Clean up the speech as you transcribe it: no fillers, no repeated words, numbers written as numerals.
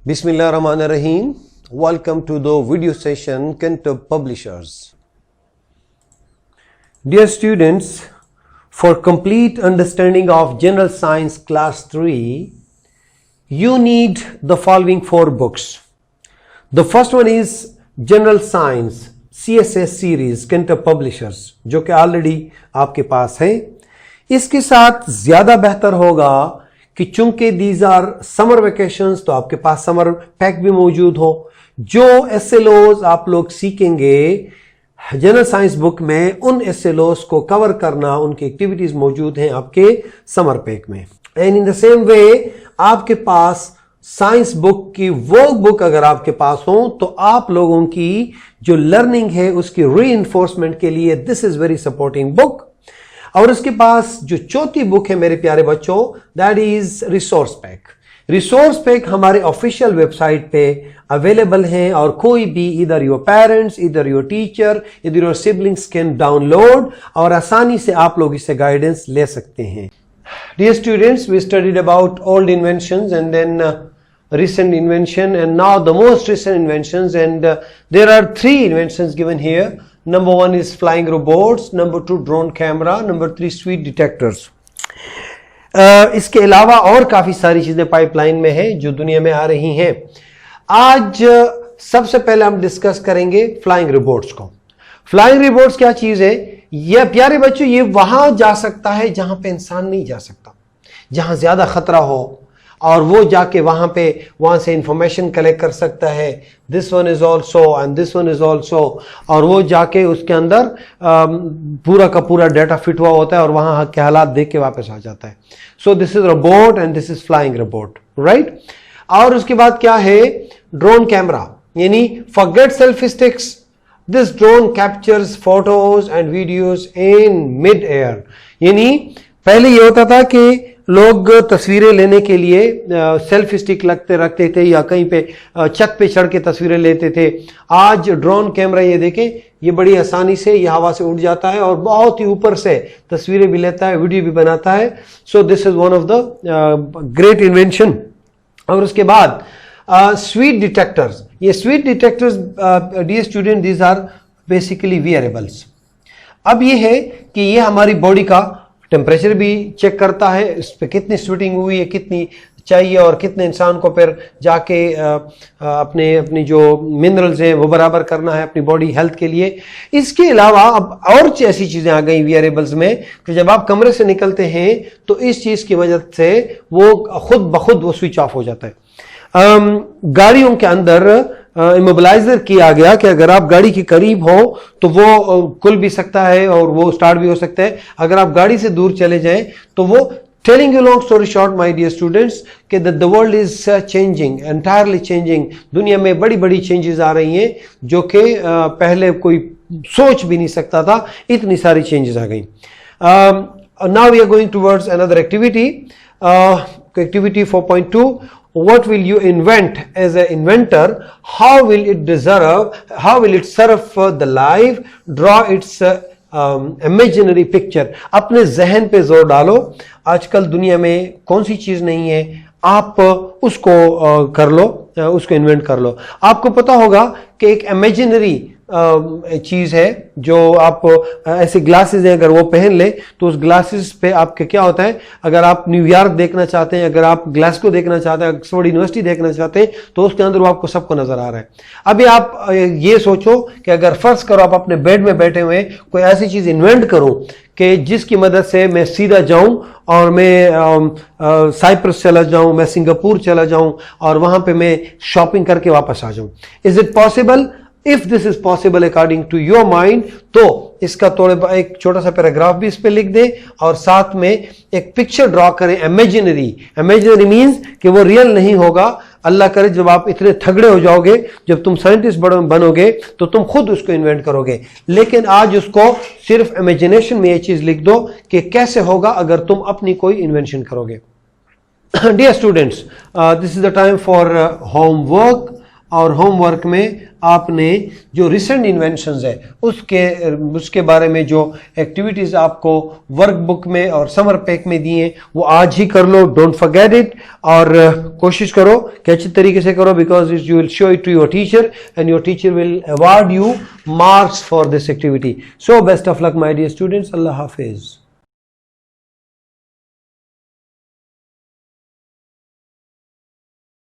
Bismillahirrahmanirrahim. Welcome to the video session Cantab Publishers. Dear students, for complete understanding of General Science Class 3, you need the following 4 books. The first one is General Science CSS series Cantab Publishers, जो कि already आपके पास है. इसके साथ ज़्यादा बेहतर होगा कि चूंकि दीज आर समर वेकेशंस तो आपके पास समर पैक भी मौजूद हो. जो एसएलओज आप लोग सीखेंगे जनरल साइंस बुक में, उन एसएलओज को कवर करना, उनकी एक्टिविटीज मौजूद हैं आपके समर पैक में. And in the same way आपके पास साइंस बुक की वो बुक अगर आपके पास हो तो आप लोगों की जो लर्निंग है उसकी रीइंफोर्समेंट के लिए this is very supporting book. और उसके पास जो चौथी बुक है मेरे प्यारे बच्चों, that is resource pack. Resource pack हमारे ऑफिशियल वेबसाइट पे अवेलेबल हैं और कोई भी इधर योर पेरेंट्स, इधर योर टीचर, इधर योर सिबलिंग्स कैन डाउनलोड और आसानी से आप लोग इससे गाइडेंस ले सकते हैं. Dear students, we studied about old inventions and then recent invention and now the most recent inventions, and there are 3 inventions given here. Number 1 is flying robots, number 2 drone camera, number 3 sweet detectors. इसके अलावा और काफी सारी चीजें pipeline में हैं जो दुनिया में आ रही हैं. आज सबसे पहले हम डिस्कस करेंगे फ्लाइंग रोबोट्स को. फ्लाइंग रोबोट्स क्या चीज है? ये प्यारे बच्चों, ये वहां जा सकता है जहां पे इंसान नहीं जा सकता, जहां ज्यादा खतरा हो, और वो जाके वहां से इंफॉर्मेशन कलेक्ट कर सकता है. This one is also and this one is also, और वो जाके उसके अंदर पूरा का पूरा डाटा फिट हुआ होता है और वहां के हालात देख के वापस आ जाता है. So this is robot and this is flying robot, right. और उसके बाद क्या है? ड्रोन कैमरा, यानी forget selfie sticks. This drone captures photos and videos in mid-air. यानी पहले ये होता था कि लोग तस्वीरें लेने के लिए सेल्फी स्टिक रखते थे या कहीं पे छत पे चढ़ के तस्वीरें लेते थे. आज ड्रोन कैमरा ये देखें, ये बड़ी आसानी से ये हवा से उड़ जाता है और बहुत ही ऊपर से तस्वीरें भी लेता है, वीडियो भी बनाता है. So this is one of the great invention. और उसके बाद स्वीट डिटेक्टर्स. ये sweat detectors dear student, these are basically wearables. अब ये है कि ये हमारी बॉडी का टेम्परेचर भी चेक करता है, इस पे कितनी स्वेटिंग हुई है, कितनी चाहिए, और कितने इंसान को फिर जाके अपनी जो मिनरल्स हैं वो बराबर करना है अपनी बॉडी हेल्थ के लिए. इसके अलावा अब और ऐसी चीजें आ गई वियरेबल्स में कि जब आप कमरे से निकलते हैं तो इस चीज की वजह से वो खुद ब खुद वो स्विच ऑफ हो जाता है. गाड़ियों के अंदर इमोबिलाइजर किया गया कि अगर आप गाड़ी के करीब हो तो वो खुल भी सकता है और वो स्टार्ट भी हो सकता है. अगर आप गाड़ी से दूर चले जाएं तो वो, telling you long story short my dear students, कि the world is changing, entirely changing. दुनिया में बड़ी बड़ी चेंजेस आ रही हैं जो कि पहले कोई सोच भी नहीं सकता था. इतनी सारी चेंजेस आ गई. Now we are going towards another activity, activity 4.2. What will you invent as an inventor? How will it serve the life? Draw its imaginary picture. अपने जहन पे जोर डालो. आजकल दुनिया में कौन सी चीज नहीं है, आप उसको कर लो, उसको इन्वेंट कर लो. आपको पता होगा कि एक इमेजिनरी चीज है जो आप ऐसे ग्लासेस हैं, अगर वो पहन ले तो उस ग्लासेस पे आपके क्या होता है, अगर आप न्यूयॉर्क देखना चाहते हैं, अगर आप ग्लासगो देखना चाहते हैं, ऑक्सफोर्ड यूनिवर्सिटी देखना चाहते हैं, तो उसके अंदर वो आपको सबको नजर आ रहा है. अभी आप ये सोचो कि अगर फर्ज करो आप अपने बेड में बैठे हुए कोई ऐसी चीज इन्वेंट करो कि जिसकी मदद से मैं सीधा जाऊं और मैं साइप्रस चला जाऊं, मैं सिंगापुर चला जाऊं और वहां पे मैं शॉपिंग करके वापस आ जाऊं. Is it possible? If this is possible according to your mind, तो इसका थोड़ा एक छोटा सा पैराग्राफ भी इस पे लिख दे और साथ में एक पिक्चर ड्रॉ करें इमेजिनरी. इमेजिनरी मीन्स कि वो रियल नहीं होगा. अल्लाह करे जब आप इतने तगड़े हो जाओगे, जब तुम साइंटिस्ट बनोगे तो तुम खुद उसको इन्वेंट करोगे. लेकिन आज उसको सिर्फ इमेजिनेशन में ये चीज लिख दो कि कैसे होगा अगर तुम अपनी कोई इन्वेंशन करोगे. Dear students, this is the time for homework. और होमवर्क में आपने जो रिसेंट इन्वेंशंस है उसके बारे में जो एक्टिविटीज़ आपको वर्कबुक में और समर पैक में दिए वो आज ही कर लो, डोंट फॉरगेट इट। और कोशिश करो कि अच्छी तरीके से करो, because you will show it to your teacher and your teacher will award you marks for this activity. So best of luck my dear students, अल्लाह हाफिज।